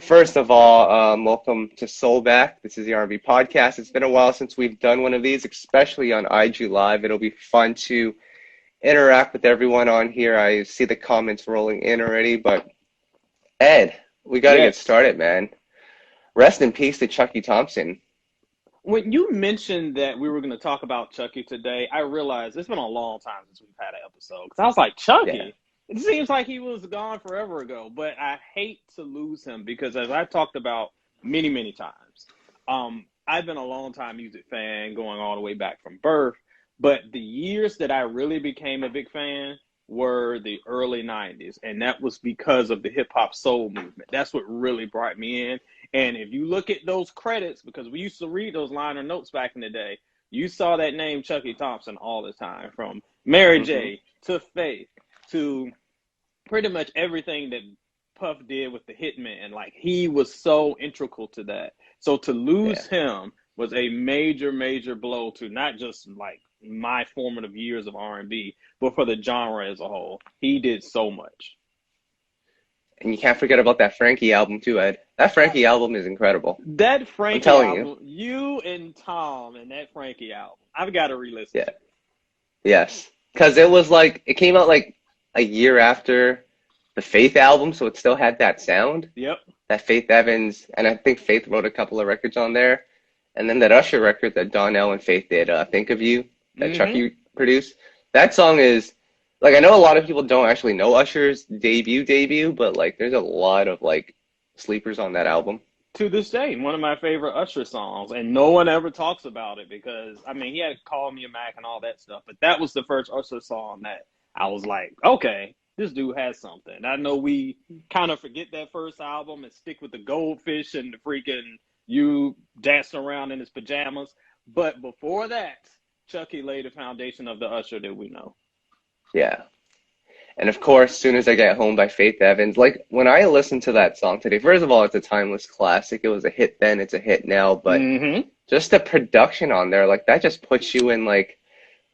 first of all, welcome to SoulBack. This is the R&B podcast. It's been a while since we've done one of these, especially on IG Live. It'll be fun to interact with everyone on here. I see the comments rolling in already, but Ed, we got to get started, man. Rest in peace to Chucky Thompson. When you mentioned that we were going to talk about Chucky today, I realized it's been a long time since we've had an episode. Because I was like, Chucky? Yeah. It seems like he was gone forever ago. But I hate to lose him because, as I've talked about many, many times, I've been a long-time music fan going all the way back from birth. But the years that I really became a big fan were the early 90s. And that was because of the hip-hop soul movement. That's what really brought me in. And if you look at those credits, because we used to read those liner notes back in the day, you saw that name Chucky Thompson all the time, from Mary J. to Faith to pretty much everything that Puff did with the Hitman. Like, he was so integral to that. So to lose him was a major, major blow to not just like my formative years of R&B, but for the genre as a whole. He did so much. And you can't forget about that Frankie album too, Ed. That Frankie album is incredible. That Frankie album, you and Tom and that Frankie album, I've got to re-listen to it. Yes. Because it was like, it came out like a year after the Faith album, so it still had that sound. Yep. That Faith Evans, and I think Faith wrote a couple of records on there. And then that Usher record that Donell and Faith did, Think of You, that Chucky produced. That song is, like, I know a lot of people don't actually know Usher's debut, but, like, there's a lot of, like, sleepers on that album. To this day, one of my favorite Usher songs, and no one ever talks about it because, I mean, he had Call Me a Mac and all that stuff, but that was the first Usher song that I was like, okay, this dude has something. I know we kind of forget that first album and stick with the goldfish and the freaking you dancing around in his pajamas, but before that, Chucky laid the foundation of the Usher that we know. Yeah. And of course, Soon as I Get Home by Faith Evans. Like, when I listened to that song today, first of all, it's a timeless classic. It was a hit then, it's a hit now. But just the production on there, like, that just puts you in, like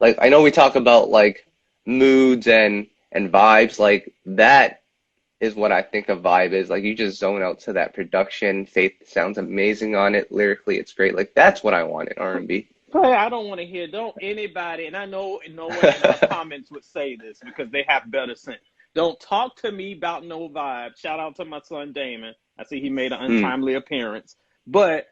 I know we talk about, like, moods and vibes. Like, that is what I think a vibe is. Like, you just zone out to that production. Faith sounds amazing on it. Lyrically, it's great. Like, that's what I want in R&B. But I don't want to hear, don't anybody, and I know no one in the comments would say this because they have better sense. Don't talk to me about no vibe. Shout out to my son Damon. I see he made an untimely appearance. But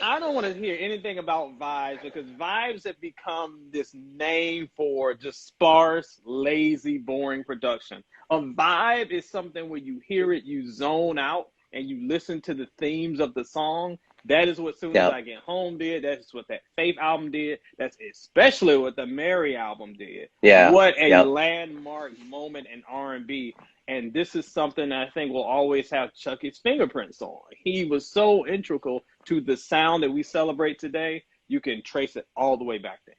I don't want to hear anything about vibes because vibes have become this name for just sparse, lazy, boring production. A vibe is something where you hear it, you zone out, and you listen to the themes of the song. That is what Soon as I Get Home did. That's what that Faith album did. That's especially what the Mary album did. Yeah. What a landmark moment in R&B. And this is something I think will always have Chucky's fingerprints on. He was so integral to the sound that we celebrate today. You can trace it all the way back to him.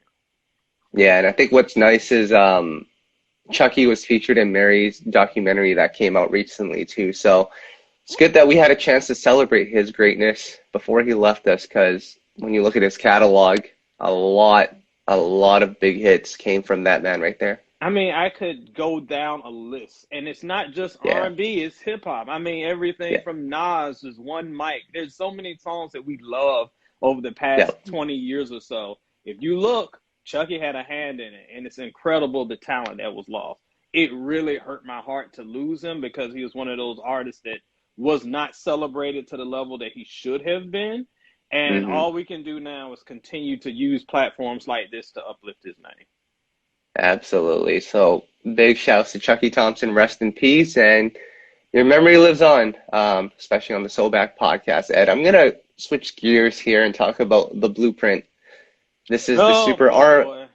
Yeah, and I think what's nice is Chucky was featured in Mary's documentary that came out recently too. So it's good that we had a chance to celebrate his greatness before he left us, because when you look at his catalog, a lot of big hits came from that man right there. I mean, I could go down a list, and it's not just R&B, it's hip-hop. I mean, everything from Nas, just One Mic. There's so many songs that we love over the past 20 years or so. If you look, Chucky had a hand in it, and it's incredible the talent that was lost. It really hurt my heart to lose him because he was one of those artists that was not celebrated to the level that he should have been. And all we can do now is continue to use platforms like this to uplift his name. Absolutely. So big shouts to Chucky Thompson, rest in peace, and your memory lives on, especially on the SoulBack podcast. Ed, I'm going to switch gears here and talk about the BluPrint. This is the super R.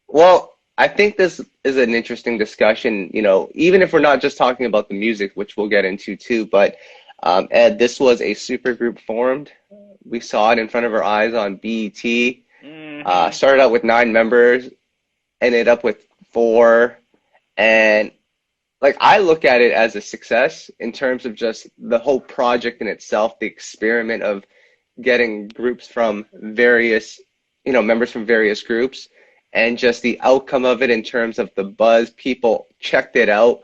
Well, I think this is an interesting discussion, you know, even if we're not just talking about the music, which we'll get into too, but Ed, this was a supergroup formed. We saw it in front of our eyes on BET. Started out with 9 members, ended up with 4. And like, I look at it as a success in terms of just the whole project in itself, the experiment of getting groups from various, you know, members from various groups, and just the outcome of it in terms of the buzz. People checked it out,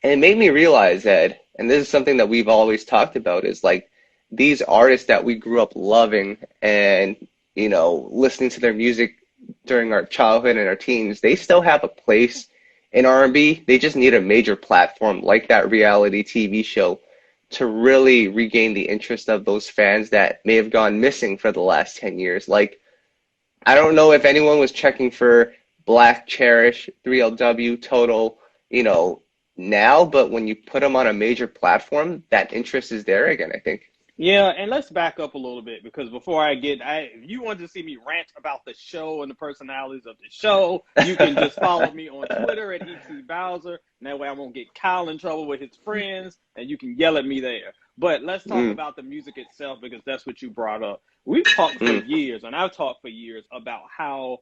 and it made me realize, Ed, and this is something that we've always talked about, is like these artists that we grew up loving and, listening to their music during our childhood and our teens, they still have a place in R&B. They just need a major platform like that reality TV show to really regain the interest of those fans that may have gone missing for the last 10 years. Like, I don't know if anyone was checking for Black, Cherish, 3LW, Total, now, but when you put them on a major platform, that interest is there again, I think. Yeah, and let's back up a little bit, because before if you want to see me rant about the show and the personalities of the show, you can just follow me on Twitter at ET Bowser, and that way I won't get Kyle in trouble with his friends, and you can yell at me there. But let's talk about the music itself, because that's what you brought up. We've talked for years, and I've talked for years about how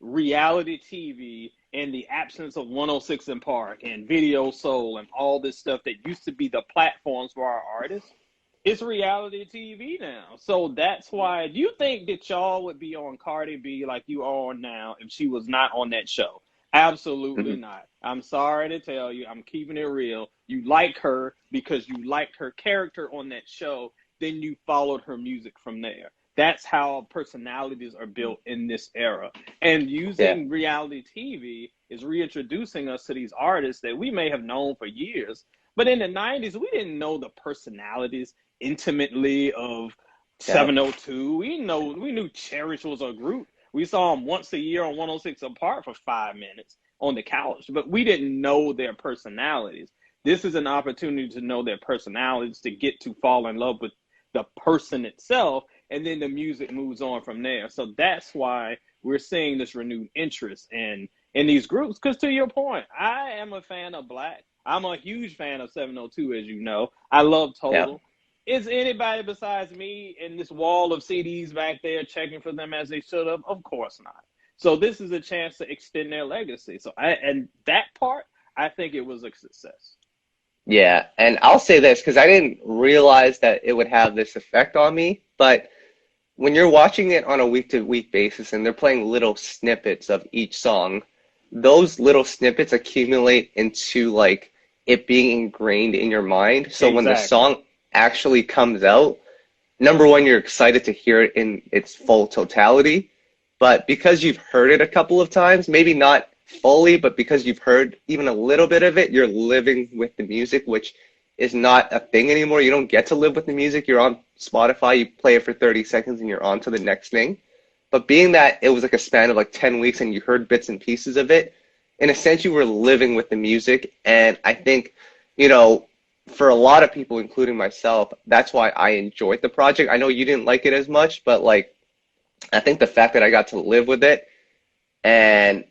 reality TV and the absence of 106 in Park and Video Soul and all this stuff that used to be the platforms for our artists, it's reality TV now. So that's why, do you think that y'all would be on Cardi B like you are on now if she was not on that show? Absolutely not. I'm sorry to tell you, I'm keeping it real. You like her because you liked her character on that show, then you followed her music from there. That's how personalities are built in this era. And using reality TV is reintroducing us to these artists that we may have known for years. But in the 90s, we didn't know the personalities intimately of 702. We knew Cherish was a group. We saw them once a year on 106 Apart for 5 minutes on the couch, but we didn't know their personalities. This is an opportunity to know their personalities, to get to fall in love with the person itself, and then the music moves on from there. So that's why we're seeing this renewed interest in these groups. Because to your point, I am a fan of Black. I'm a huge fan of 702, as you know. I love Total. Is anybody besides me in this wall of CDs back there checking for them as they should have? Of course not. So this is a chance to extend their legacy. And that part, I think it was a success. Yeah, and I'll say this because I didn't realize that it would have this effect on me, but when you're watching it on a week-to-week basis and they're playing little snippets of each song, those little snippets accumulate into like it being ingrained in your mind. So when the song actually comes out, number one, you're excited to hear it in its full totality, but because you've heard it a couple of times, maybe not fully, but because you've heard even a little bit of it, you're living with the music, which is not a thing anymore. You don't get to live with the music. You're on Spotify, you play it for 30 seconds and you're on to the next thing. But being that it was like a span of like 10 weeks and you heard bits and pieces of it, in a sense you were living with the music. And I think, for a lot of people, including myself, that's why I enjoyed the project. I know you didn't like it as much, but like, I think the fact that I got to live with it and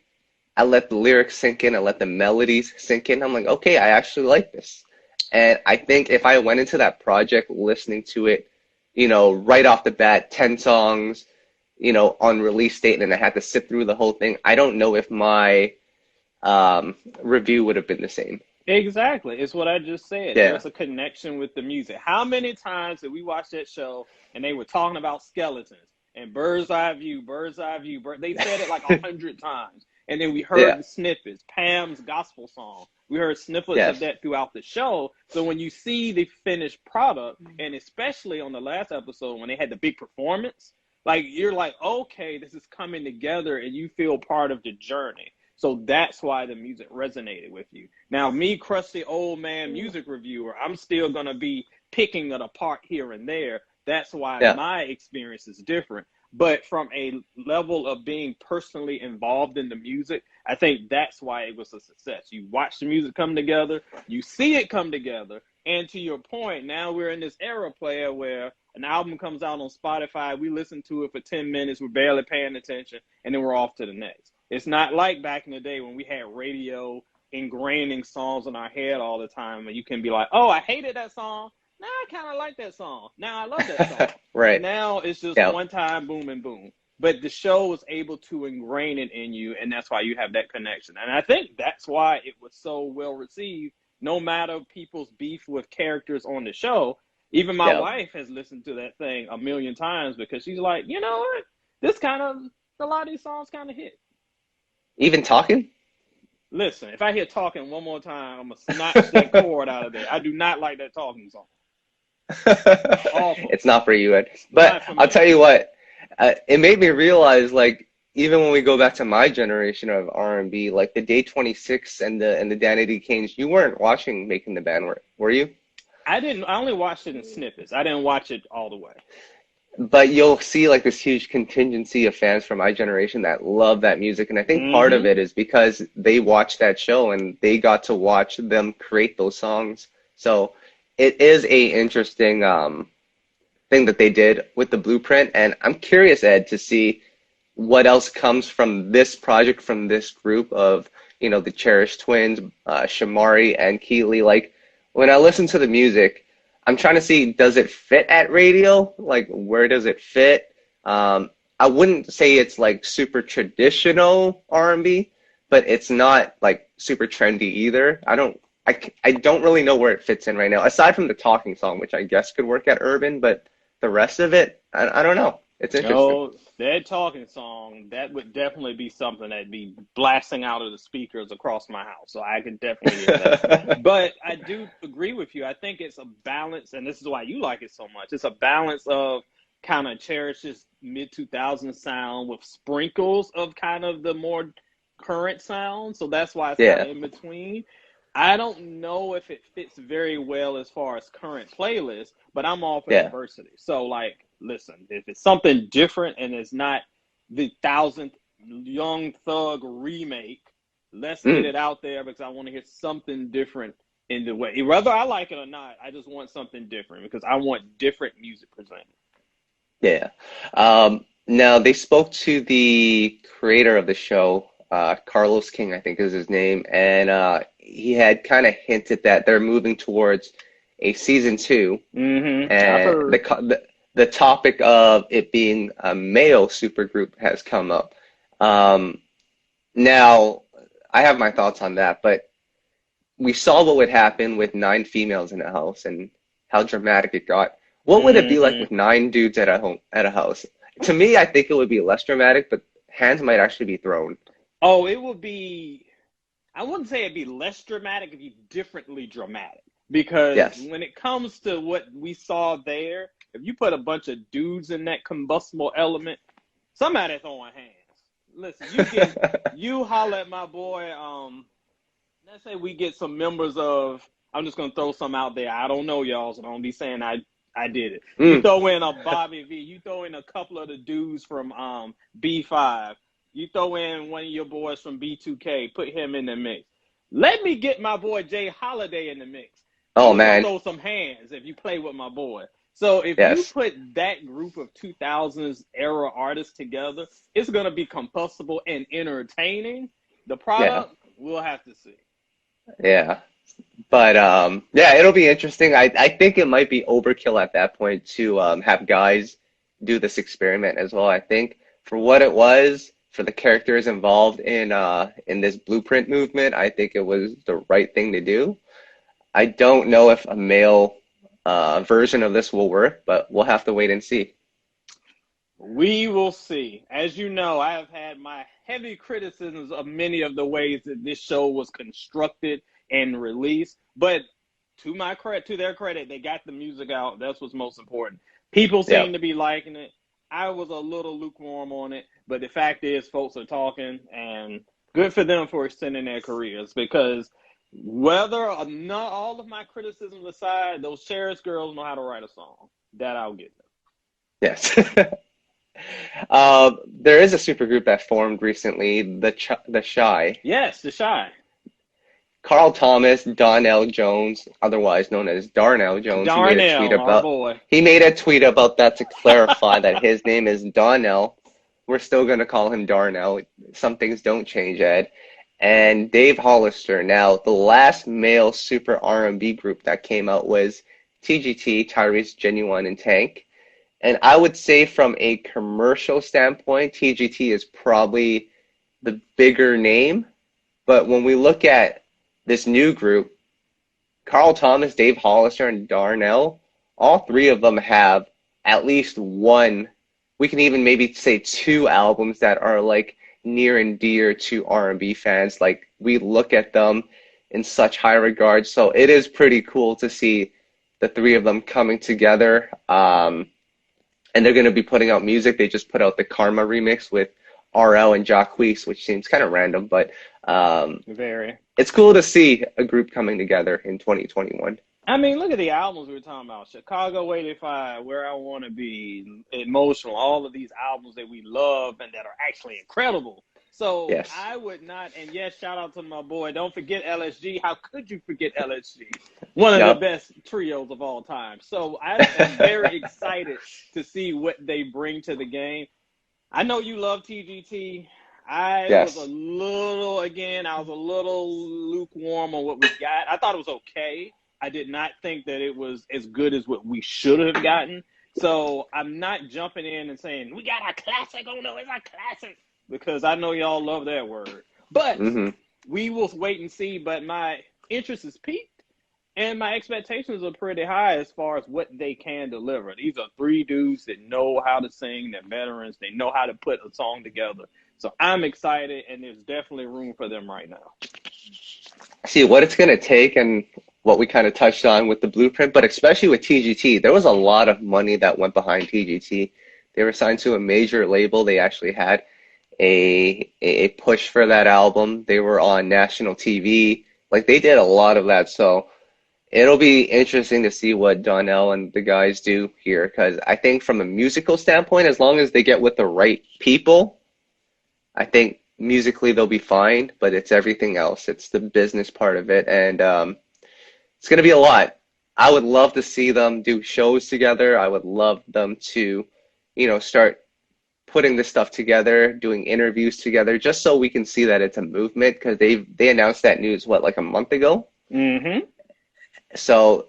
I let the lyrics sink in, I let the melodies sink in, I'm like, okay, I actually like this. And I think if I went into that project listening to it, right off the bat, 10 songs, on release date, and I had to sit through the whole thing, I don't know if my review would have been the same. Exactly. It's what I just said. Yeah. There's a connection with the music. How many times did we watch that show and they were talking about skeletons and bird's eye view? They said it like 100 times. And then we heard the snippets, Pam's gospel song. We heard snippets of that throughout the show. So when you see the finished product, and especially on the last episode when they had the big performance, like you're like, okay, this is coming together and you feel part of the journey. So that's why the music resonated with you. Now, me, crusty old man music reviewer, I'm still going to be picking it apart here and there. That's why my experience is different. But from a level of being personally involved in the music, I think that's why it was a success. You watch the music come together, you see it come together, and to your point, now we're in this era, player, where an album comes out on Spotify, we listen to it for 10 minutes, we're barely paying attention, and then we're off to the next. It's not like back in the day when we had radio ingraining songs in our head all the time, and you can be like, oh, I hated that song. Now I kind of like that song. Now I love that song. Right. Now it's just one time, boom and boom. But the show was able to ingrain it in you, and that's why you have that connection. And I think that's why it was so well received, no matter people's beef with characters on the show. Even my wife has listened to that thing 1,000,000 times because she's like, you know what? A lot of these songs kind of hit. Even Talking? Listen, if I hear talking one more time, I'm going to snatch that cord out of there. I do not like that talking song. Awful. It's not for you, Ed. But I'll tell you what, it made me realize, like, even when we go back to my generation of R&B, like the Day 26 and the Danny D. Kanes, you weren't watching Making the Band, were you? I didn't. I only watched it in snippets. I didn't watch it all the way. But you'll see like this huge contingency of fans from my generation that love that music. And I think part of it is because they watched that show and they got to watch them create those songs. So it is a interesting thing that they did with the BluPrint. And I'm curious, Ed, to see what else comes from this project, from this group of, you know, the Cherish Twins, Shamari and Keeley. Like, when I listen to the music, I'm trying to see, does it fit at radio? Like, where does it fit? I wouldn't say it's like super traditional R&B, but it's not like super trendy either. I don't really know where it fits in right now, aside from the talking song, which I guess could work at urban, but the rest of it, I don't know. It's interesting. Oh, that talking song, that would definitely be something that'd be blasting out of the speakers across my house. So I could definitely hear that. But I do agree with you. I think it's a balance, and this is why you like it so much. It's a balance of kind of Cherish's mid-2000s sound with sprinkles of kind of the more current sound. So that's why it's kind of in between. I don't know if it fits very well as far as current playlists, but I'm all for diversity. So, like, listen, if it's something different and it's not the 1000th Young Thug remake, let's get it out there because I want to hear something different in the way. Whether I like it or not, I just want something different because I want different music presented. Yeah. Now, they spoke to the creator of the show, Carlos King, I think is his name, and he had kind of hinted that they're moving towards a season 2, and the topic of it being a male supergroup has come up. Now, I have my thoughts on that, but we saw what would happen with 9 females in a house and how dramatic it got. What would it be like with 9 dudes at a house? To me, I think it would be less dramatic, but hands might actually be thrown. Oh, it would be, I wouldn't say it'd be less dramatic, it'd be differently dramatic. Because when it comes to what we saw there, if you put a bunch of dudes in that combustible element, somebody throwing hands. Listen, you holler at my boy, let's say we get some members of, I'm just going to throw some out there. I don't know y'all, so don't be saying I did it. You throw in a Bobby V, you throw in a couple of the dudes from B5, you throw in one of your boys from B2K, put him in the mix. Let me get my boy Jay Holiday in the mix. Oh, man. Throw some hands if you play with my boy. So if you put that group of 2000s era artists together, it's going to be combustible and entertaining. The product, we'll have to see. Yeah. But, it'll be interesting. I think it might be overkill at that point to have guys do this experiment as well. I think for what it was, for the characters involved in this BluPrint movement, I think it was the right thing to do. I don't know if a male version of this will work, but we'll have to wait and see. We will see. As you know, I have had my heavy criticisms of many of the ways that this show was constructed and released, but to their credit, they got the music out. That's what's most important. People seem to be liking it. I was a little lukewarm on it, but the fact is folks are talking, and good for them for extending their careers, because whether or not, all of my criticisms aside, those Cherish girls know how to write a song. That I'll give them. Yes. There is a supergroup that formed recently, the Shy. Yes, the Shy. Carl Thomas, Donell Jones, otherwise known as Darnell Jones, he made a tweet about that to clarify that his name is Donnell. We're still going to call him Darnell. Some things don't change, Ed. And Dave Hollister. Now, the last male super R&B group that came out was TGT, Tyrese, Genuine, and Tank. And I would say from a commercial standpoint, TGT is probably the bigger name. But when we look at this new group, Carl Thomas, Dave Hollister, and Darnell, all 3 of them have at least one, we can even maybe say 2 albums that are like near and dear to R&B fans, like we look at them in such high regard. So it is pretty cool to see the three of them coming together. And they're going to be putting out music. They just put out the Karma remix with RL and Jacquees, which seems kind of random, but Very. it's cool to see a group coming together in 2021. I mean, look at the albums we were talking about. Chicago 85, Where I Want to Be, Emotional, all of these albums that we love and that are actually incredible. So Yes. I would not, and yes, shout out to my boy. Don't forget LSG. How could you forget LSG? One of Yep. the best trios of all time. So I am very excited to see what they bring to the game. I know you love TGT. I Yes. was a little lukewarm on what we got. I thought it was okay. I did not think that it was as good as what we should have gotten. So I'm not jumping in and saying, we got a classic. Oh, no, it's a classic. Because I know y'all love that word. But we will wait and see. But my interest is peaked. And my expectations are pretty high as far as what they can deliver. These are three dudes that know how to sing. They're veterans. They know how to put a song together. So I'm excited, and there's definitely room for them right now. See what it's going to take and what we kind of touched on with the BluPrint, but especially with TGT, there was a lot of money that went behind TGT. They were signed to a major label. They actually had a push for that album. They were on national TV. Like, they did a lot of that. So it'll be interesting to see what Donell and the guys do here, because I think from a musical standpoint, as long as they get with the right people, I think musically they'll be fine, but it's everything else. It's the business part of it, and it's going to be a lot. I would love to see them do shows together. I would love them to, start putting this stuff together, doing interviews together, just so we can see that it's a movement, because they announced that news, like a month ago? Mm-hmm. So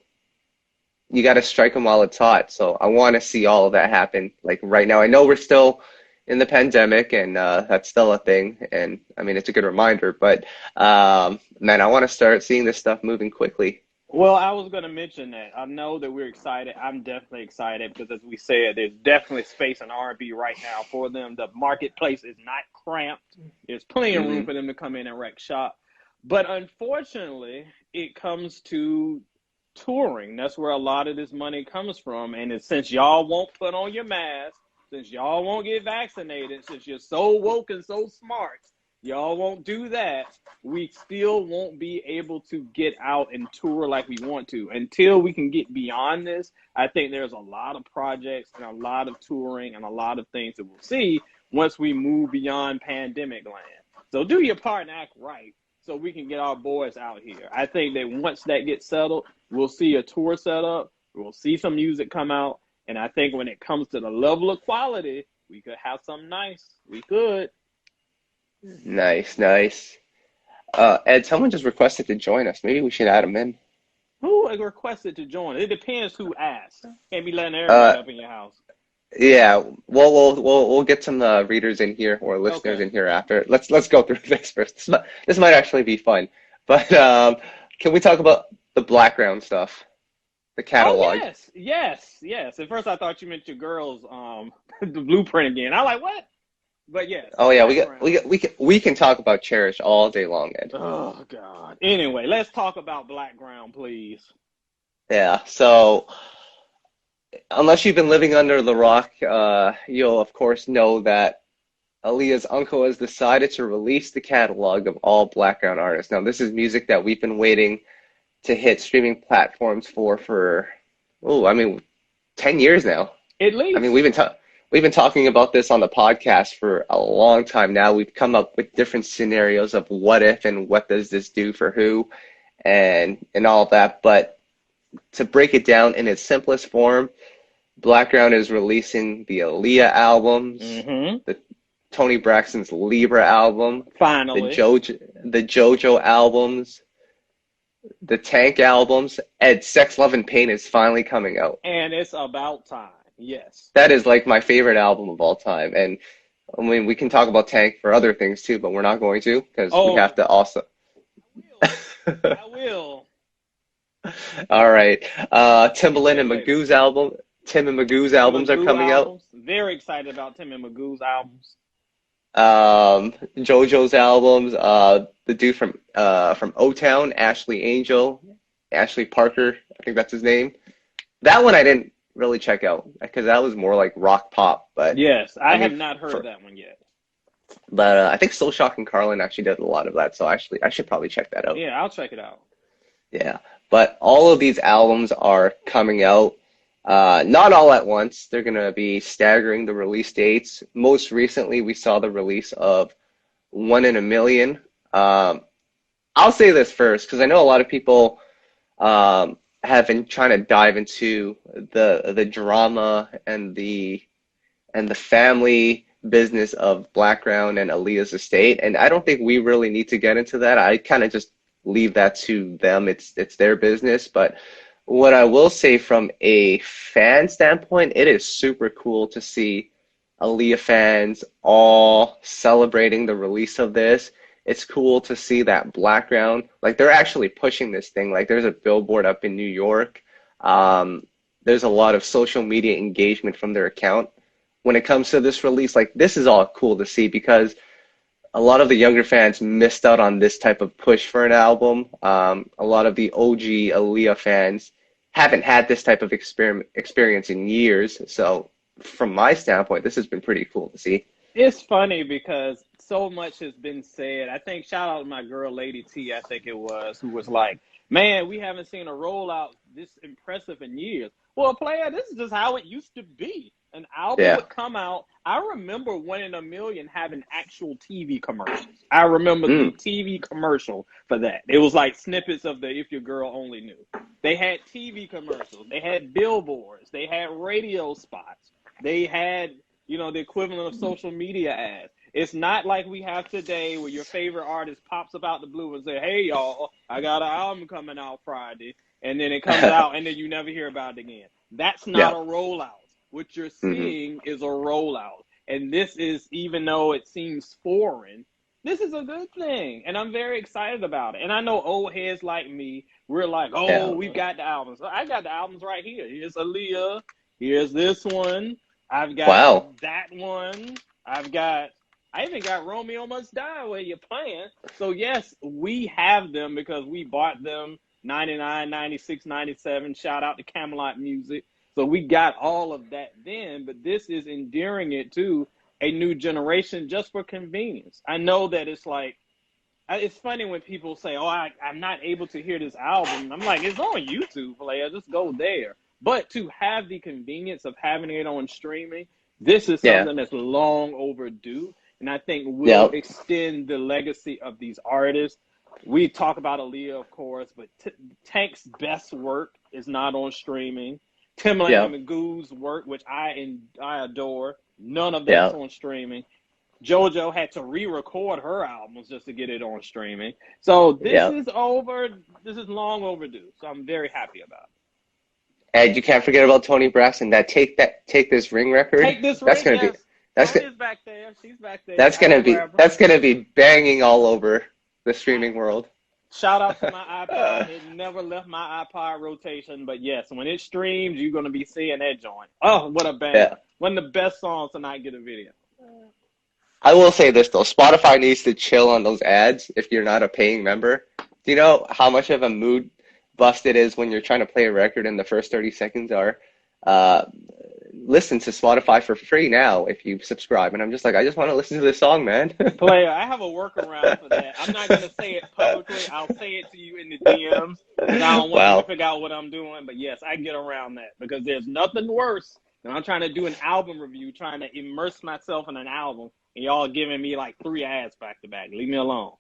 you got to strike them while it's hot. So I want to see all of that happen. Like right now, I know we're still in the pandemic, and that's still a thing. And I mean, it's a good reminder, but man, I want to start seeing this stuff moving quickly. Well, I was going to mention that. I know that we're excited. I'm definitely excited because, as we said, there's definitely space in R&B right now for them. The marketplace is not cramped. There's plenty of room for them to come in and wreck shop. But unfortunately, it comes to touring. That's where a lot of this money comes from. And since y'all won't put on your mask, since y'all won't get vaccinated, since you're so woke and so smart, y'all won't do that, we still won't be able to get out and tour like we want to. Until we can get beyond this, I think there's a lot of projects and a lot of touring and a lot of things that we'll see once we move beyond pandemic land. So do your part and act right so we can get our boys out here. I think that once that gets settled, we'll see a tour set up, we'll see some music come out, and I think when it comes to the level of quality, we could have something nice. We could. Nice. Ed, someone just requested to join us. Maybe we should add them in. Who requested to join? It depends who asked. Can't be letting everybody up in your house. Yeah, we'll get some readers in here or listeners in here after. Let's go through this first. This might actually be fun. But can we talk about the Blackground stuff, the catalog? Oh, yes. At first, I thought you meant your girls, the BluPrint again. I was like, what? But yes. Oh yeah, we can talk about Cherish all day long, Ed. Oh God. Anyway, let's talk about Blackground, please. Yeah. So, unless you've been living under the rock, you'll of course know that Aaliyah's uncle has decided to release the catalog of all Blackground artists. Now, this is music that we've been waiting to hit streaming platforms for 10 years now. At least. I mean, we've been talking about this on the podcast for a long time now. We've come up with different scenarios of what if and what does this do for who and all of that. But to break it down in its simplest form, Blackground is releasing the Aaliyah albums, the Toni Braxton's Libra album, finally, the JoJo albums, the Tank albums, and Sex, Love, and Pain is finally coming out. And it's about time. Yes. That is like my favorite album of all time. And I mean, we can talk about Tank for other things too, but we're not going to because we have to also. I will. All right. Timbaland and Magoo's album. Tim and Magoo's albums are coming out. Very excited about Tim and Magoo's albums. JoJo's albums, the dude from O-Town, Ashley Parker, I think that's his name. That one I didn't really check out because that was more like rock pop. But Yes, I I have mean, not heard that one yet. I think Soul Shock and Carlin actually did a lot of that. So actually, I should probably check that out. Yeah, I'll check it out. Yeah, but all of these albums are coming out, not all at once. They're gonna be staggering the release dates. Most recently, we saw the release of One in a Million. Um, I'll say this first because I know a lot of people have been trying to dive into the drama and the family business of Blackground and Aaliyah's estate, and I don't think we really need to get into that. I kind of just leave that to them. It's their business. But what I will say from a fan standpoint, it is super cool to see Aaliyah fans all celebrating the release of this. It's cool to see that Blackground, like they're actually pushing this thing. Like there's a billboard up in New York. Um, there's a lot of social media engagement from their account when it comes to this release. Like this is all cool to see because a lot of the younger fans missed out on this type of push for an album. A lot of the OG Aaliyah fans haven't had this type of experience in years. So from my standpoint, this has been pretty cool to see. It's funny because so much has been said. I think shout out to my girl Lady T, I think it was, who was like, "Man, we haven't seen a rollout this impressive in years." Well, player, this is just how it used to be. An album Yeah. would come out. I remember One in a Million having actual TV commercials. I remember the Mm. TV commercial for that. It was like snippets of the If Your Girl Only Knew. They had TV commercials. They had billboards. They had radio spots. They had, the equivalent of social media ads. It's not like we have today where your favorite artist pops up out the blue and say, "Hey, y'all, I got an album coming out Friday." And then it comes out and then you never hear about it again. That's not Yeah. a rollout. What you're Hmm. seeing is a rollout. And this is, even though it seems foreign, this is a good thing. And I'm very excited about it. And I know old heads like me, we're like, "Oh, Yeah. we've got the albums." I got the albums right here. Here's Aaliyah. Here's this one. I've got Wow. that one. I even got Romeo Must Die where you're playing. So yes, we have them because we bought them 99, 96, 97. Shout out to Camelot Music. So we got all of that then, but this is endearing it to a new generation just for convenience. I know that it's like, it's funny when people say, "Oh, I'm not able to hear this album." I'm like, it's on YouTube, player. Just go there. But to have the convenience of having it on streaming, this is Yeah. something that's long overdue. And I think will Yep. extend the legacy of these artists. We talk about Aaliyah, of course, but Tank's best work is not on streaming. Yep. Timbaland Magoo's work, which I adore, none of that's Yep. on streaming. JoJo had to re-record her albums just to get it on streaming. So this Yep. is over. This is long overdue. So I'm very happy about it. And you can't forget about Toni Braxton. Take This Ring record. Take this That's ring, gonna be yes. that's Tony's back there. She's back there. that's I gonna will be grab her. that's gonna be banging all over the streaming world. Shout out to my iPod. It never left my iPod rotation, but yes, when it streams, you're gonna be seeing that joint. Oh, what a banger! Yeah. One of the best songs to not get a video. I will say this though, Spotify needs to chill on those ads if you're not a paying member. Do you know how much of a mood bust it is when you're trying to play a record and the first 30 seconds are uh, listen to Spotify for free now if you subscribe? And I'm just like, I just want to listen to this song, man. Player, I have a workaround for that. I'm not gonna say it publicly. I'll say it to you in the DMs because I don't want you Wow. to figure out what I'm doing. But yes, I get around that because there's nothing worse than I'm trying to do an album review, trying to immerse myself in an album, and y'all giving me like 3 ads back to back. Leave me alone.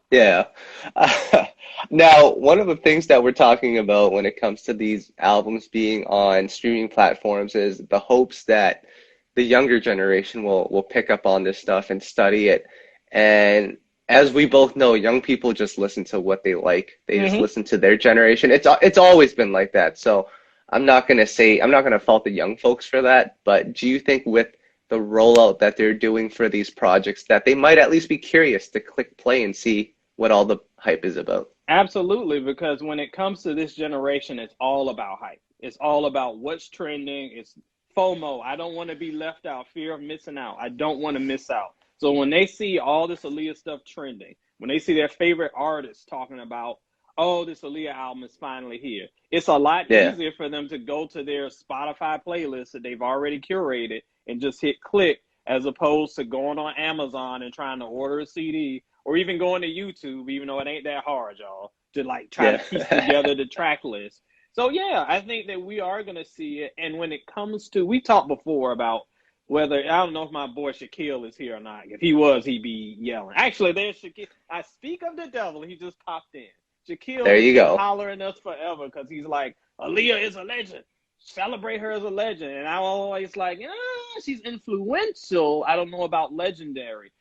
Yeah. Now, one of the things that we're talking about when it comes to these albums being on streaming platforms is the hopes that the younger generation will pick up on this stuff and study it. And as we both know, young people just listen to what they like. They just Mm-hmm. listen to their generation. It's always been like that. So I'm not gonna fault the young folks for that. But do you think with the rollout that they're doing for these projects that they might at least be curious to click play and see what all the hype is about? Absolutely, because when it comes to this generation, it's all about hype. It's all about what's trending. It's FOMO. I don't want to be left out. Fear of missing out. I don't want to miss out. So when they see all this Aaliyah stuff trending, when they see their favorite artists talking about, oh, this Aaliyah album is finally here, it's a lot Yeah. easier for them to go to their Spotify playlist that they've already curated and just hit click, as opposed to going on Amazon and trying to order a CD, or even going to YouTube, even though it ain't that hard, y'all, to like try to piece together the track list. So yeah, I think that we are going to see it. And when it comes to, we talked before about whether, I don't know if my boy Shaquille is here or not. If he was, he'd be yelling. Actually, there's Shaquille. I speak of the devil. He just popped in. Shaquille There you has go. been hollering us forever because he's like, Aaliyah is a legend. Celebrate her as a legend. And I'm always like, she's influential. I don't know about legendary.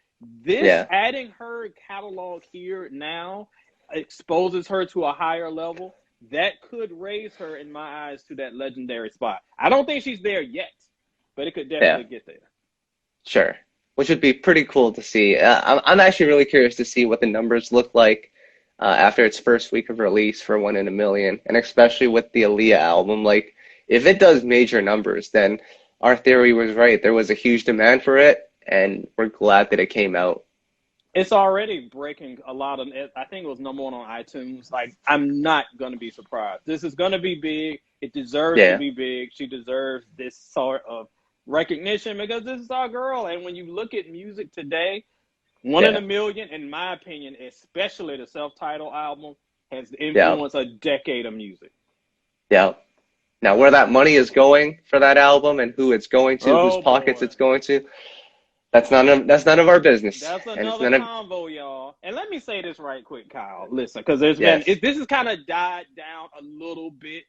This, adding her catalog here now, exposes her to a higher level. That could raise her, in my eyes, to that legendary spot. I don't think she's there yet, but it could definitely get there. Sure. Which would be pretty cool to see. I'm actually really curious to see what the numbers look like after its first week of release for One in a Million, and especially with the Aaliyah album. Like, if it does major numbers, then our theory was right. There was a huge demand for it, and we're glad that it came out. It's already breaking a lot of, I think it was number one on iTunes. Like, I'm not going to be surprised. This is going to be big. It deserves to be big. She deserves this sort of recognition because this is our girl. And when you look at music today, One in a Million, in my opinion, especially the self-titled album, has influenced a decade of music. Yeah. Now, where that money is going for that album and who it's going to, whose pockets it's going to, that's none of our business. That's another convo, y'all. And let me say this right quick, Kyle. Listen, because there's been, this has kind of died down a little bit,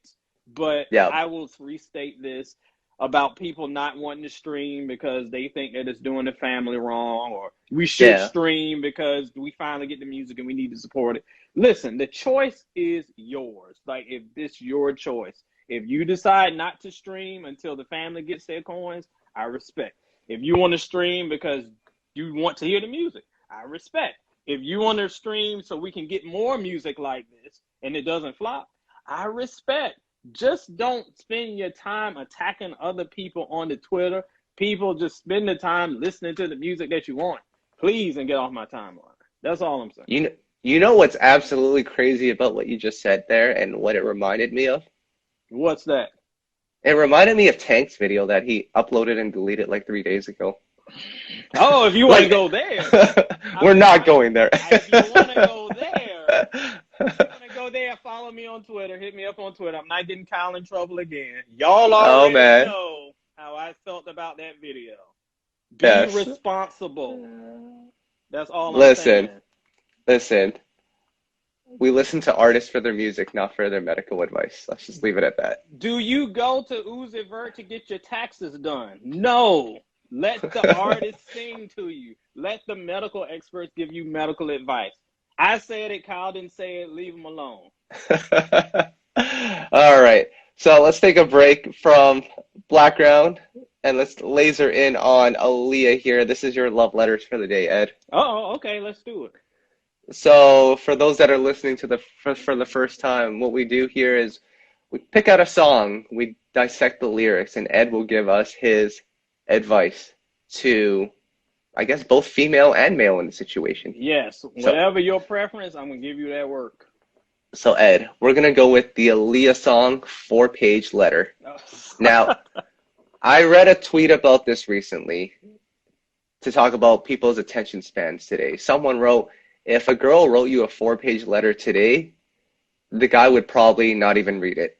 but I will restate this about people not wanting to stream because they think that it's doing the family wrong, or we should stream because we finally get the music and we need to support it. Listen, the choice is yours. Like, if it's your choice. If you decide not to stream until the family gets their coins, I respect. If you want to stream because you want to hear the music, I respect. If you want to stream so we can get more music like this and it doesn't flop, I respect. Just don't spend your time attacking other people on the Twitter. People, just spend the time listening to the music that you want. Please, and get off my timeline. That's all I'm saying. You know what's absolutely crazy about what you just said there and what it reminded me of? What's that? It reminded me of Tank's video that he uploaded and deleted like 3 days ago. Oh, if you want to go there. We're not going there. If you want to go there, follow me on Twitter. Hit me up on Twitter. I'm not getting Kyle in trouble again. Y'all already know how I felt about that video. Be responsible. That's all I'm saying. Listen. We listen to artists for their music, not for their medical advice. Let's just leave it at that. Do you go to Uzi Vert to get your taxes done? No. Let the artist sing to you. Let the medical experts give you medical advice. I said it, Kyle didn't say it. Leave him alone. All right. So let's take a break from Blackground and let's laser in on Aaliyah here. This is your love letters for the day, Ed. Oh, okay. Let's do it. So for those that are listening to for the first time, what we do here is we pick out a song, we dissect the lyrics, and Ed will give us his advice to, I guess, both female and male in the situation. Yes, whatever your preference, I'm going to give you that work. So Ed, we're going to go with the Aaliyah song, 4-Page Letter. Now, I read a tweet about this recently to talk about people's attention spans today. Someone wrote, if a girl wrote you a 4-page letter today, the guy would probably not even read it.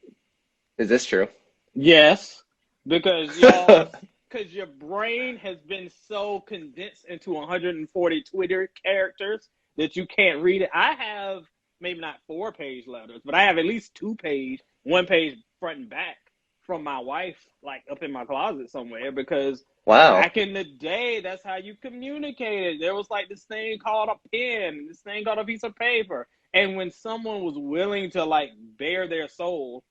Is this true? Yes, because your brain has been so condensed into 140 Twitter characters that you can't read it. I have maybe not 4-page letters, but I have at least 2-page, 1-page front and back from my wife, like up in my closet somewhere, because back in the day, that's how you communicated. There was like this thing called a pen, this thing called a piece of paper. And when someone was willing to like bare their soul,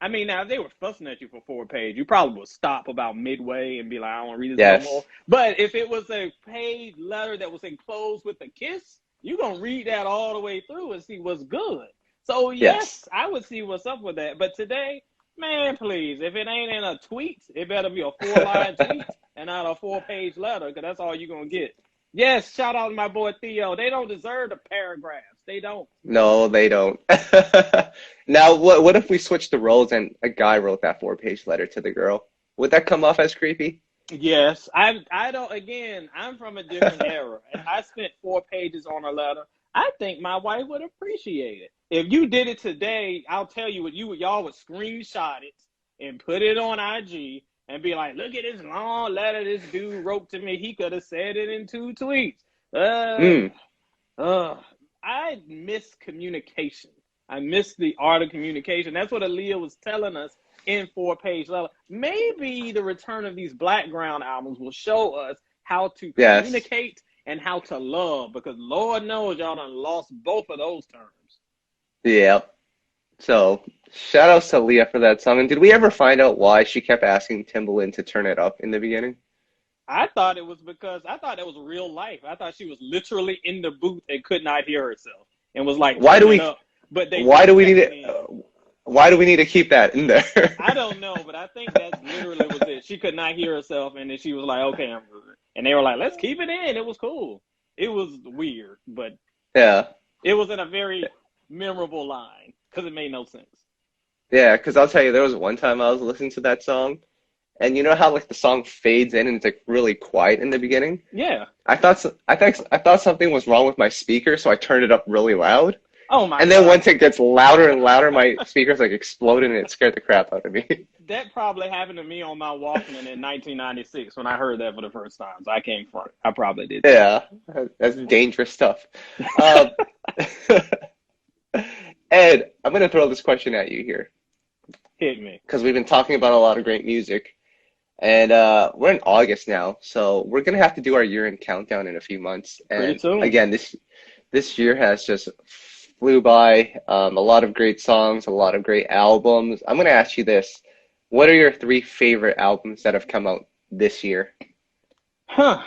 I mean, now if they were fussing at you for 4-page, you probably would stop about midway and be like, I don't want to read this no more. But if it was a page letter that was enclosed with a kiss, you're going to read that all the way through and see what's good. So yes, I would see what's up with that. But today, man, please, if it ain't in a tweet, it better be a 4-line tweet and not a 4-page letter, because that's all you're going to get. Yes, shout out to my boy Theo. They don't deserve the paragraphs. They don't. No, they don't. Now, what if we switched the roles and a guy wrote that 4-page letter to the girl? Would that come off as creepy? Yes, I don't. Again, I'm from a different era. If I spent 4 pages on a letter, I think my wife would appreciate it. If you did it today, I'll tell you what y'all would screenshot it and put it on IG and be like, "Look at this long letter this dude wrote to me. He could have said it in 2 tweets." Mm, I miss communication. I miss the art of communication. That's what Aaliyah was telling us in 4 page letter. Maybe the return of these Blackground albums will show us how to yes. communicate and how to love, because Lord knows y'all done lost both of those terms. Yeah. So, shout outs to Leah for that song. And did we ever find out why she kept asking Timbaland to turn it up in the beginning? I thought it was because I thought it was real life. I thought she was literally in the booth and could not hear herself and was like, Why do turn it we up. But they why do we need kept it? it in. Why do we need to keep that in there? I don't know, but I think that literally was it. She could not hear herself, and then she was like, "Okay, I'm good." And they were like, "Let's keep it in." It was cool. It was weird, but Yeah. it was in a very memorable line because it made no sense. Yeah, because I'll tell you, there was one time I was listening to that song, and you know how like the song fades in and it's like really quiet in the beginning? Yeah. I thought something was wrong with my speaker, so I turned it up really loud. Oh my And then God. once it gets louder and louder, my speaker's like exploded and it scared the crap out of me. That probably happened to me on my Walkman in 1996 when I heard that for the first time. So I came front. I probably did. Yeah, that's dangerous stuff. Um, Ed, I'm going to throw this question at you here Hit me. because we've been talking about a lot of great music. And we're in August now, so we're going to have to do our year-end countdown in a few months. Pretty And soon. again, this year has just flew by. A lot of great songs, a lot of great albums. I'm going to ask you this. What are your 3 favorite albums that have come out this year? Huh.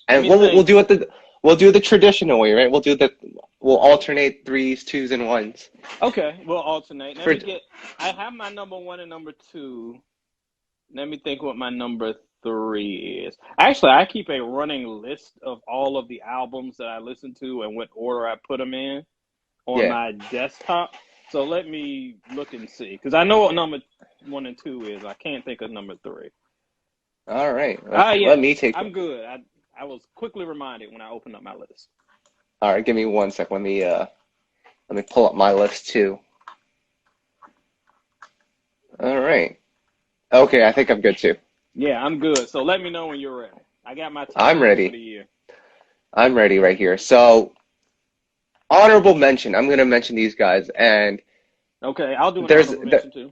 And Let me think. we'll do the traditional way, right? We'll alternate 3s, 2s, and 1s. Okay, we'll alternate. For, I have my number 1 and number 2. Let me think what my number 3 is. Actually, I keep a running list of all of the albums that I listen to and what order I put them in on yeah. my desktop. So let me look and see, because I know what number 1 and 2 is. I can't think of number 3. All right. Yeah, Let me take. I'm good. I was quickly reminded when I opened up my list. All right, give me 1 sec. Let me pull up my list too. All right. Okay, I think I'm good too. Yeah, I'm good. So let me know when you're ready. I got my top I'm for ready. the year. I'm ready right here. So, honorable mention. I'm going to mention these guys, and Okay, I'll do an there's honorable mention too.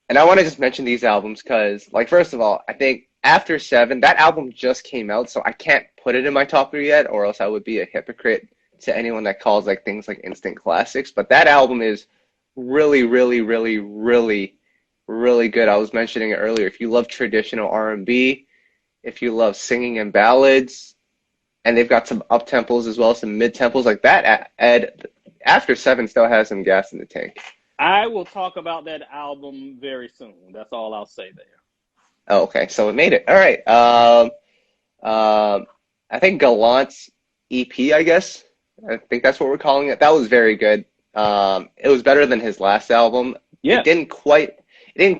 and I want to just mention these albums because, like, first of all, I think After 7, that album just came out, so I can't put it in my top 3 yet, or else I would be a hypocrite to anyone that calls like things like instant classics. But that album is really, really, really, really, really good. I was mentioning it earlier. If you love traditional R&B, if you love singing and ballads, and they've got some up tempos as well, some mid tempos like that. After 7 still has some gas in the tank. I will talk about that album very soon. That's all I'll say there. Oh, okay, so it made it. All right. I think Gallant's EP, I guess. I think that's what we're calling it. That was very good. It was better than his last album. Yeah. It didn't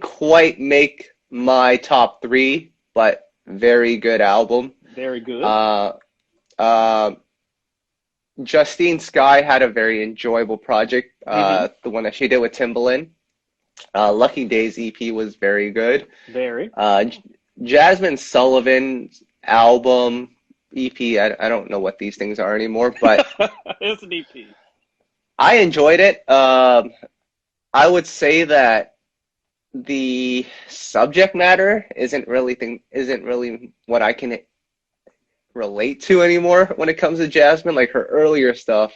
quite make my top 3, but very good album. Very good. Justine Skye had a very enjoyable project, the one that she did with Timbaland. Lucky Days EP was very good. Very. Jasmine Sullivan's album, EP, I don't know what these things are anymore, but It's an EP. I enjoyed it. I would say that the subject matter isn't really what I can relate to anymore when it comes to Jasmine. Like her earlier stuff,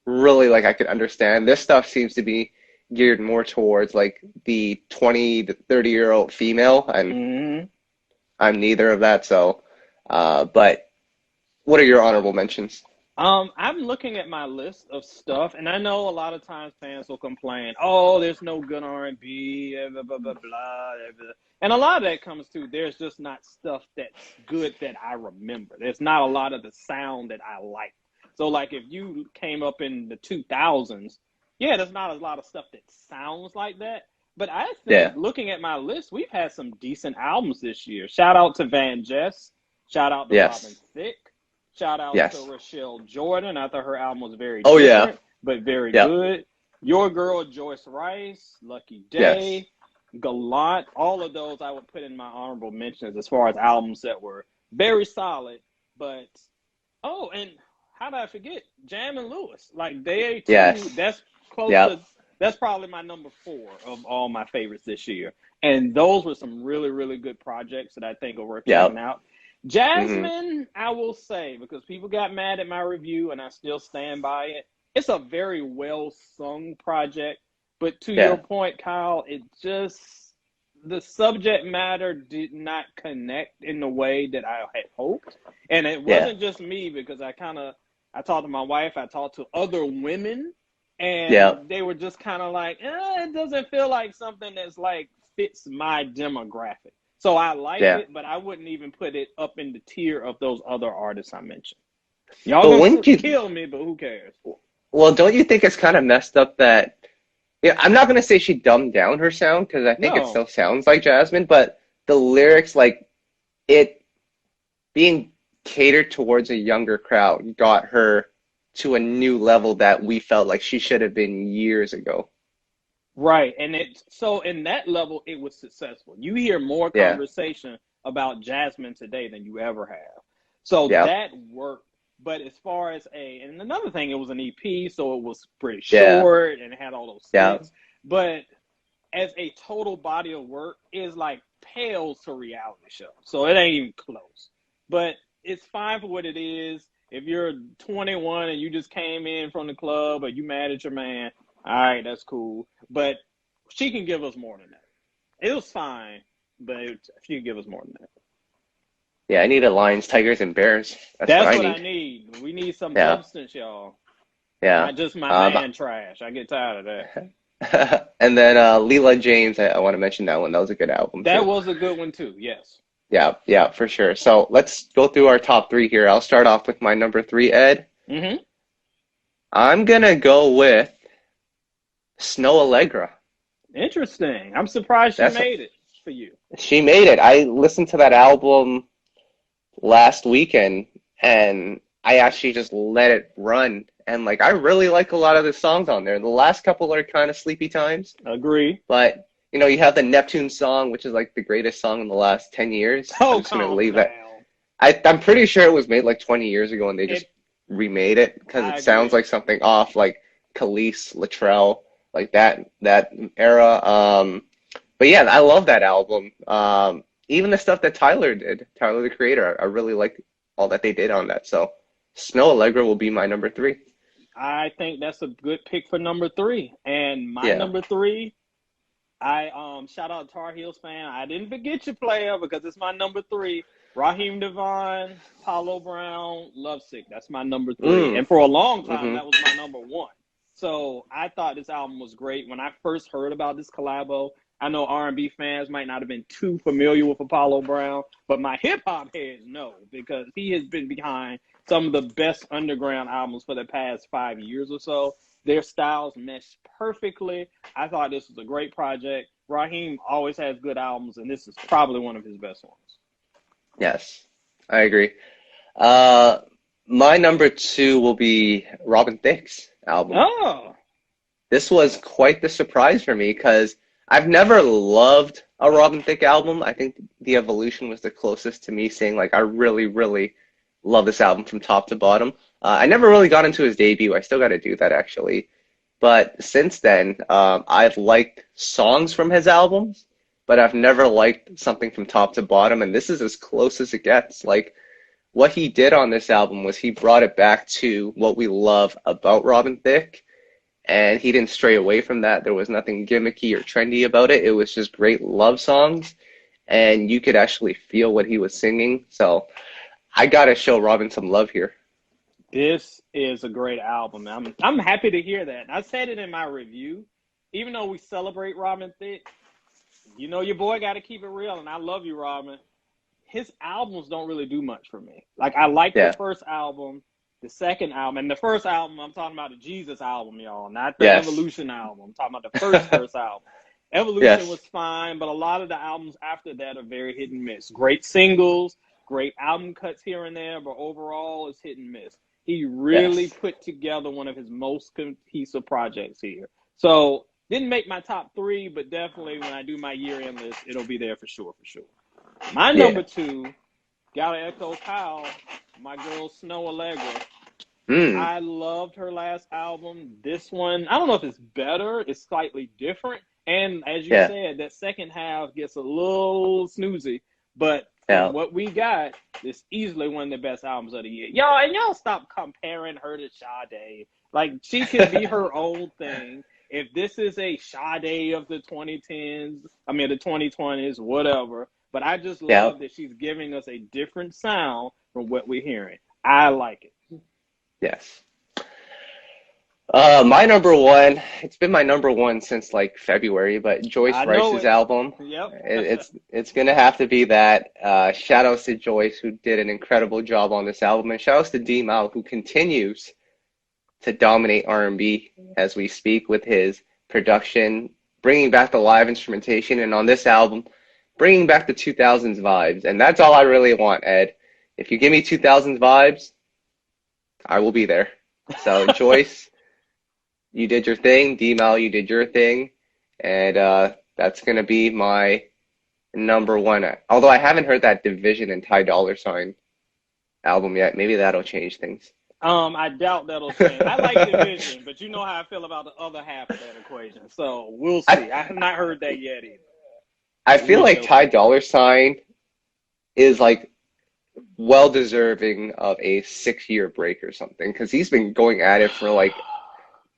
really like I could understand. This stuff seems to be geared more towards like the 20 to 30-year-old female, and I'm neither of that. So, but what are your honorable mentions? I'm looking at my list of stuff, and I know a lot of times fans will complain, "Oh, there's no good R&B, blah blah blah blah." And a lot of that comes to there's just not stuff that's good that I remember. There's not a lot of the sound that I like. So like if you came up in the 2000s, yeah, there's not a lot of stuff that sounds like that. But I think looking at my list, we've had some decent albums this year. Shout out to Van Jess. Shout out to Robin Thicke. Shout out to Rochelle Jordan. I thought her album was very different, but very good. Your Girl, Joyce Rice, Lucky Day, Gallant. All of those I would put in my honorable mentions as far as albums that were very solid. But, and how did I forget? Jam and Lewis. Like, they too, that's close to, that's probably my number 4 of all my favorites this year. And those were some really, really good projects that I think are worth checking out. Jasmine, I will say, because people got mad at my review and I still stand by it, it's a very well-sung project. But to your point, Kyle, it just, the subject matter did not connect in the way that I had hoped. And it wasn't just me, because I talked to my wife, I talked to other women, and they were just kind of like, it doesn't feel like something that's like fits my demographic. So I like it, but I wouldn't even put it up in the tier of those other artists I mentioned. Y'all gonna kill me, but who cares? Well, don't you think it's kind of messed up that, I'm not going to say she dumbed down her sound, because I think it still sounds like Jasmine, but the lyrics, like, it being catered towards a younger crowd got her to a new level that we felt like she should have been years ago. Right, and so in that level, it was successful. You hear more conversation about Jasmine today than you ever have. So that worked. But as far as and another thing, it was an EP, so it was pretty short and it had all those things. But as a total body of work, is like pales to reality show. So it ain't even close. But it's fine for what it is. If you're 21 and you just came in from the club or you mad at your man, all right, that's cool. But she can give us more than that. It was fine, but she can give us more than that. Yeah, I need a Lions, Tigers, and Bears. That's what I need. We need some substance, y'all. Yeah. Not just my man trash. I get tired of that. And then Leela James, I want to mention that one. That was a good album. That was a good one, too, yes. Yeah, for sure. So let's go through our top 3 here. I'll start off with my number 3, Ed. Mm-hmm. I'm going to go with Snow Allegra. Interesting. I'm surprised she made it for you. She made it. I listened to that album last weekend, and I actually just let it run. And, like, I really like a lot of the songs on there. The last couple are kind of sleepy times. Agree. But, you have the Neptune song, which is, like, the greatest song in the last 10 years. Oh, I'm just going to leave it. I'm pretty sure it was made, like, 20 years ago, and they just remade it, because it sounds like something off, like, Khalees, Latrell, like that era. But, yeah, I love that album. Even the stuff that Tyler did, Tyler the Creator, I really like all that they did on that. So Snow Allegra will be my number 3. I think that's a good pick for number 3. And my number 3, I shout out Tar Heels fan. I didn't forget you, player, because it's my number 3. Raheem Devon, Paulo Brown, Lovesick. That's my number 3. And for a long time, that was my number 1. So I thought this album was great. When I first heard about this collabo, I know R&B fans might not have been too familiar with Apollo Brown, but my hip-hop heads know, because he has been behind some of the best underground albums for the past 5 years or so. Their styles mesh perfectly. I thought this was a great project. Raheem always has good albums, and this is probably one of his best ones. Yes, I agree. My number 2 will be Robin Thicke's album. Oh! This was quite the surprise for me, because I've never loved a Robin Thicke album. I think The Evolution was the closest to me saying, like, I really, really love this album from top to bottom. I never really got into his debut. I still got to do that, actually. But since then, I've liked songs from his albums, but I've never liked something from top to bottom, and this is as close as it gets. Like, what he did on this album was he brought it back to what we love about Robin Thicke, and he didn't stray away from that. There was nothing gimmicky or trendy about it. It was just great love songs, and you could actually feel what he was singing. So I got to show Robin some love here. This is a great album. I'm happy to hear that. I said it in my review. Even though we celebrate Robin Thicke, you know your boy got to keep it real, and I love you, Robin. His albums don't really do much for me. Like, I like the Yeah. first album, the second album, and the first album, I'm talking about the Jesus album, y'all, not the Yes. Evolution album. I'm talking about the first album. Evolution was fine, but a lot of the albums after that are very hit and miss. Great singles, great album cuts here and there, but overall it's hit and miss. He really put together one of his most cohesive projects here. So, didn't make my top 3, but definitely when I do my year-end list, it'll be there for sure. My number 2, gotta echo Kyle, my girl Snow Allegra. I loved her last album. This one, I don't know if it's better. It's slightly different. And as you said, that second half gets a little snoozy. But from what we got, it's easily one of the best albums of the year. Y'all stop comparing her to Sade. Like, she could be her own thing. If this is a Sade of the 2010s, the 2020s, whatever. But I just love that she's giving us a different sound from what we're hearing. I like it. Yes. My number 1, it's been my number 1 since like February, but Joyce Rice's album. Yep. It's gonna have to be that. Shout outs to Joyce, who did an incredible job on this album, and shout outs to D Mal, who continues to dominate R&B as we speak with his production, bringing back the live instrumentation, and on this album, bringing back the 2000s vibes. And that's all I really want, Ed. If you give me 2000s vibes, I will be there. So, Joyce, you did your thing. D-Mal, you did your thing. And that's going to be my number 1. Although I haven't heard that Division and Ty Dolla $ign album yet. Maybe that'll change things. I doubt that'll change. I like Division, but you know how I feel about the other half of that equation. So we'll see. I have not heard that yet either. I feel like Ty Dolla $ign is like well deserving of a 6-year break or something, because he's been going at it for like,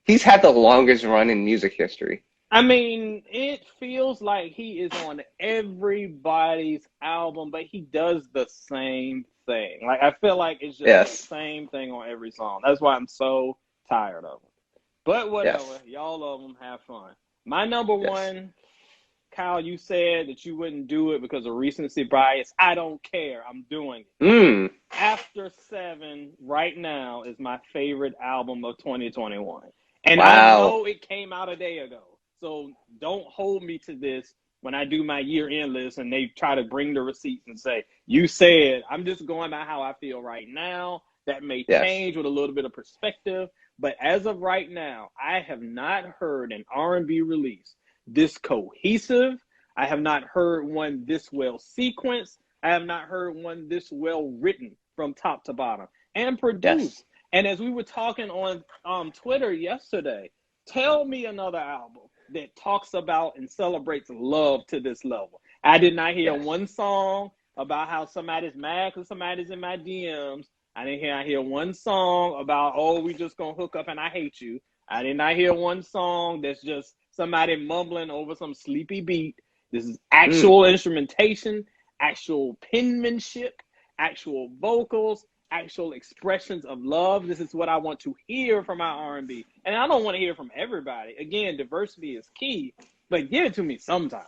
he's had the longest run in music history. It feels like he is on everybody's album, but he does the same thing. Like, I feel like it's just the same thing on every song. That's why I'm so tired of them. But whatever, y'all love them, have fun. My number 1, Kyle, you said that you wouldn't do it because of recency bias. I don't care. I'm doing it. After 7 right now is my favorite album of 2021. And I know it came out a day ago. So don't hold me to this when I do my year-end list and they try to bring the receipts and say, you said. I'm just going by how I feel right now. That may change with a little bit of perspective. But as of right now, I have not heard an R&B release this cohesive. I have not heard one this well sequenced. I have not heard one this well written from top to bottom and produced. And as we were talking on Twitter yesterday, tell me another album that talks about and celebrates love to this level. I did not hear one song about how somebody's mad because somebody's in my DMs. I didn't hear one song about, oh, we just gonna hook up and I hate you. I did not hear one song that's just somebody mumbling over some sleepy beat. This is actual instrumentation, actual penmanship, actual vocals, actual expressions of love. This is what I want to hear from my R&B. And I don't want to hear from everybody. Again, diversity is key, but give it to me sometimes.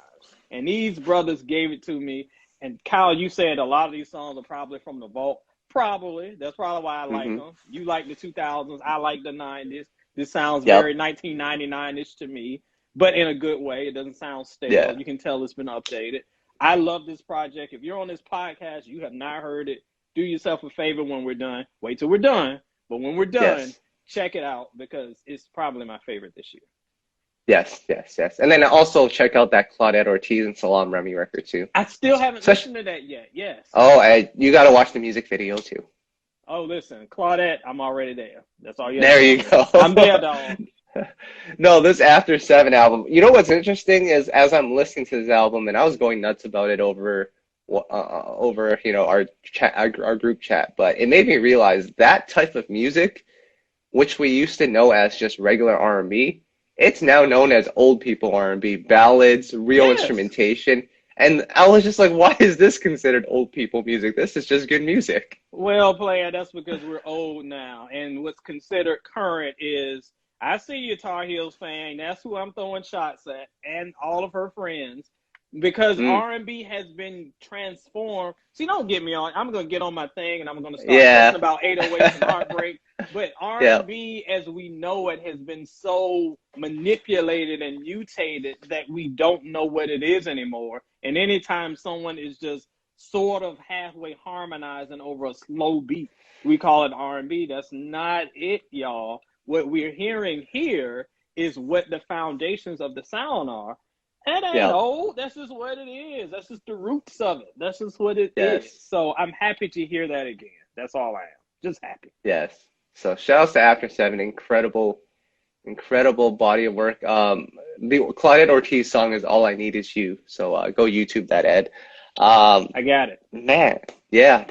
And these brothers gave it to me. And Kyle, you said a lot of these songs are probably from the vault. Probably. That's probably why I like them. You like the 2000s. I like the 90s. This sounds very 1999-ish to me, but in a good way. It doesn't sound stale. You can tell it's been updated. I love this project. If you're on this podcast, you have not heard it, do yourself a favor when we're done. Wait till we're done. But when we're done, check it out because it's probably my favorite this year. Yes. And then also check out that Claudette Ortiz and Salam Remy record too. I still haven't listened to that yet. Yes. Oh, you got to watch the music video too. Oh, listen, Claudette, I'm already there. That's all you There you go. I'm there, dog. No, this After 7 album. You know what's interesting is as I'm listening to this album, and I was going nuts about it over our chat, our group chat, but it made me realize that type of music, which we used to know as just regular R&B, it's now known as old people R&B, ballads, real instrumentation. And I was just like, why is this considered old people music? This is just good music. Well, player, that's because we're old now. And what's considered current is, I see you, Tar Heels fan. That's who I'm throwing shots at, and all of her friends. because Mm. R&B has been transformed. See, don't get me on. I'm gonna get on my thing and I'm gonna start Yeah. talking about 808s and heartbreak. But Yeah. R&B, as we know it, has been so manipulated and mutated that we don't know what it is anymore. And anytime someone is just sort of halfway harmonizing over a slow beat, we call it R&B. That's not it, y'all. What we're hearing here is what the foundations of the sound are. It ain't Yeah. old. That's just what it is. That's just the roots of it. That's just what it is. Yes. So I'm happy to hear that again. That's all I am. Just happy. Yes. So shout outs to After Seven. Incredible, incredible body of work. The Claudette Ortiz song is All I Need Is You. So go YouTube that, Ed. I got it. Man, yeah,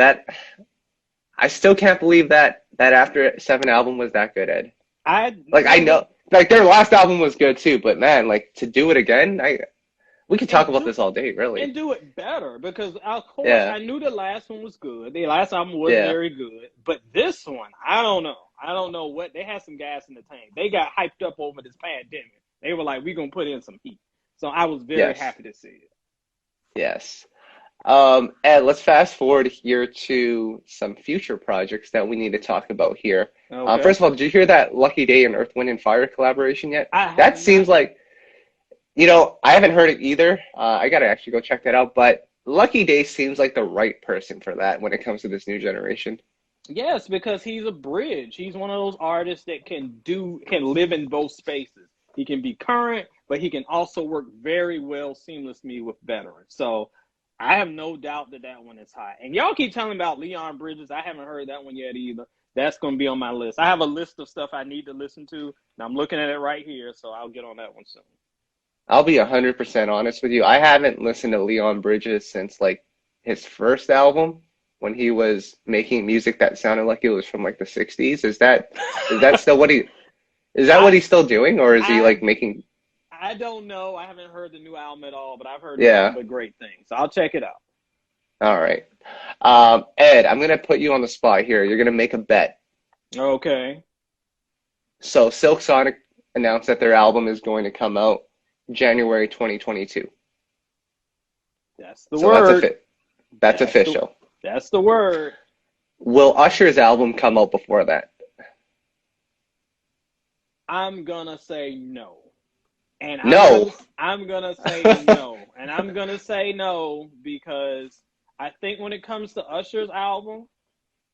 I still can't believe that After Seven album was that good, Ed. I know, like their last album was good too, but man, like to do it again, we could talk about this all day, really. And do it better because, of course, Yeah. I knew the last one was good. The last album was Yeah. very good. But this one, I don't know. I don't know what. They had some gas in the tank. They got hyped up over this pandemic. They were like, we're going to put in some heat. So I was very Yes. happy to see it. Yes. Ed, let's fast forward here to some future projects that we need to talk about here. Okay. First of all, did you hear that Lucky Day and Earth, Wind and Fire collaboration yet? That seems like, I haven't heard it either. I got to actually go check that out. But Lucky Day seems like the right person for that when it comes to this new generation. Yes, because he's a bridge. He's one of those artists that can live in both spaces. He can be current, but he can also work very well seamlessly with veterans. So I have no doubt that one is hot. And y'all keep telling me about Leon Bridges. I haven't heard that one yet either. That's going to be on my list. I have a list of stuff I need to listen to, and I'm looking at it right here, so I'll get on that one soon. I'll be 100% honest with you. I haven't listened to Leon Bridges since like his first album when he was making music that sounded like it was from like the 60s. Is that still what what he's still doing, or is he like making? I don't know. I haven't heard the new album at all, but I've heard Yeah. nothing but great things. So I'll check it out. All right. Ed, I'm going to put you on the spot here. You're going to make a bet. Okay. So Silk Sonic announced that their album is going to come out January 2022. That's the word. That's official. That's the word. Will Usher's album come out before that? I'm going to say no. And I'm going to say no. And I'm going to say no because I think when it comes to Usher's album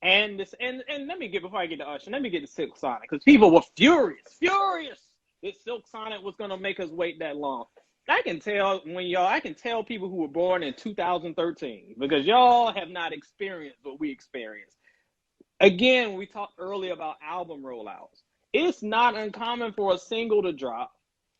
and this, and before I get to Usher, let me get to Silk Sonic because people were furious that Silk Sonic was going to make us wait that long. I can tell people who were born in 2013 because y'all have not experienced what we experienced. Again, we talked earlier about album rollouts. It's not uncommon for a single to drop,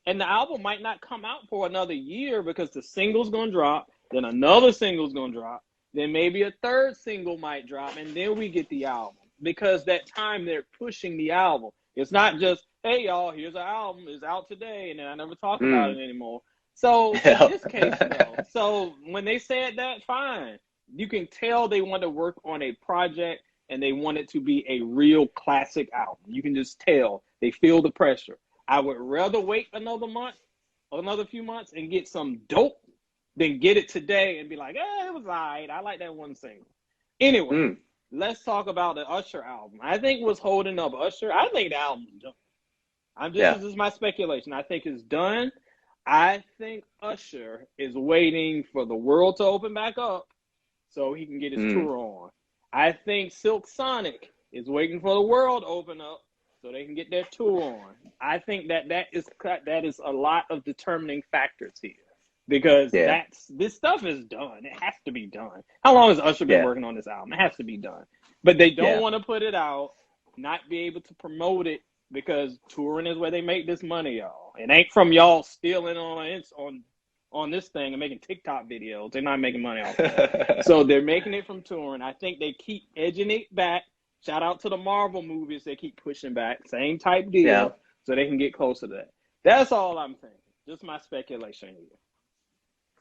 and the album might not come out for another year because the single's going to drop, then another single's going to drop, then maybe a third single might drop, and then we get the album because that time they're pushing the album. It's not just, hey, y'all, here's an album. It's out today, and then I never talk about it anymore. So in this case, no. So when they said that, fine. You can tell they want to work on a project and they want it to be a real classic album. You can just tell. They feel the pressure. I would rather wait another few months and get some dope than get it today and be like, it was all right. I like that one single. Anyway, let's talk about the Usher album. I think what's holding up Usher, I think the album's done. This is my speculation. I think it's done. I think Usher is waiting for the world to open back up so he can get his tour on. I think Silk Sonic is waiting for the world to open up so they can get their tour on. I think that is a lot of determining factors here because this stuff is done. It has to be done. How long has Usher been working on this album? It has to be done. But they don't want to put it out, not be able to promote it because touring is where they make this money, y'all. It ain't from y'all stealing on this thing and making TikTok videos. They're not making money off of it. So they're making it from touring. I think they keep edging it back. Shout out to the Marvel movies. They keep pushing back. Same type deal so they can get closer to that. That's all I'm thinking. Just my speculation here.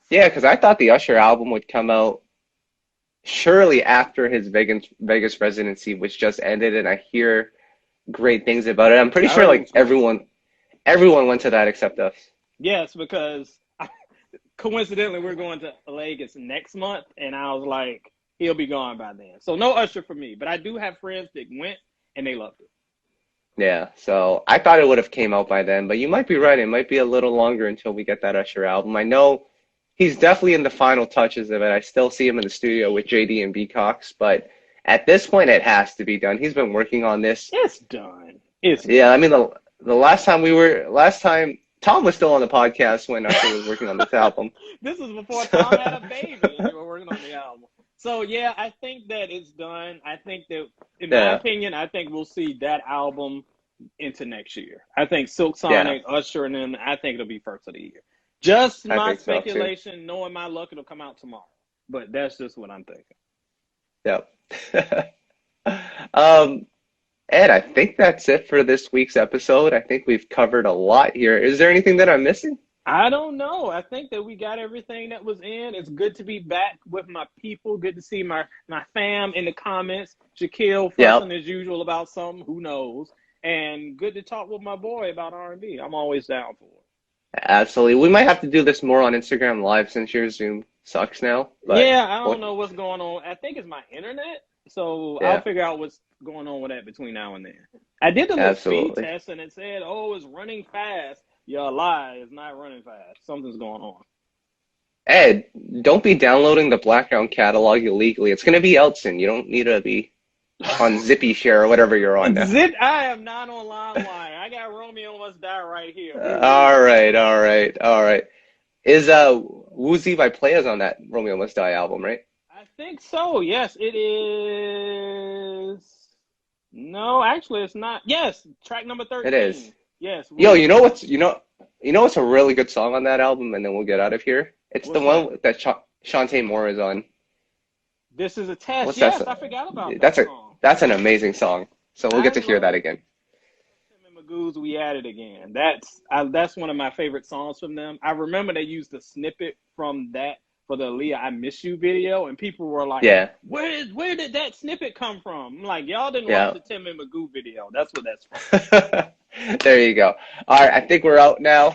Yeah, because I thought the Usher album would come out surely after his Vegas residency, which just ended, and I hear great things about it. I'm pretty sure like everyone went to that except us. Yes, because coincidentally, we're going to Vegas next month, and I was like, he'll be gone by then. So no Usher for me, but I do have friends that went and they loved it. Yeah, so I thought it would have came out by then, but you might be right. It might be a little longer until we get that Usher album. I know he's definitely in the final touches of it. I still see him in the studio with JD and B Cox, but at this point, it has to be done. He's been working on this. It's done. It's Yeah, I mean the last time Tom was still on the podcast when Usher was working on this album. This was before Tom had a baby and they were working on the album. So yeah, I think that it's done. I think that, in my opinion, I think we'll see that album into next year. I think Silk Sonic, Usher, and then I think it'll be first of the year. Just my speculation, knowing my luck, it'll come out tomorrow. But that's just what I'm thinking. Yep. Ed, I think that's it for this week's episode. I think we've covered a lot here. Is there anything that I'm missing? I don't know. I think that we got everything that was in. It's good to be back with my people. Good to see my fam in the comments. Shaquille fussing as usual about something. Who knows? And good to talk with my boy about R&B. I'm always down for it. Absolutely. We might have to do this more on Instagram Live since your Zoom sucks now. But yeah, I don't know what's going on. I think it's my internet. So I'll figure out what's going on with that between now and then. I did the little speed test and it said, oh, it's running fast. Yeah, lie. It's not running fast. Something's going on. Ed, don't be downloading the Blackground catalog illegally. It's going to be out soon. You don't need to be on Zippy Share or whatever you're on now. I am not on LimeWire. I got Romeo Must Die right here. All right. Is Woozy by Players on that Romeo Must Die album, right? I think so. Yes, it is. No, actually, it's not. Yes, track number 13. It is. Yes. Yo, you know what's a really good song on that album, and then we'll get out of here. It's the one that Shantae Moore is on. This is a test. Yes, I forgot about that song. That's an amazing song. So we'll get to hear that again. Tim and Magoo's We At It Again. That's one of my favorite songs from them. I remember they used a snippet from that for the Aaliyah I Miss You video, and people were like, where did that snippet come from? I'm like, y'all didn't watch the Tim and Magoo video. That's what that's from. There you go. All right, I think we're out now.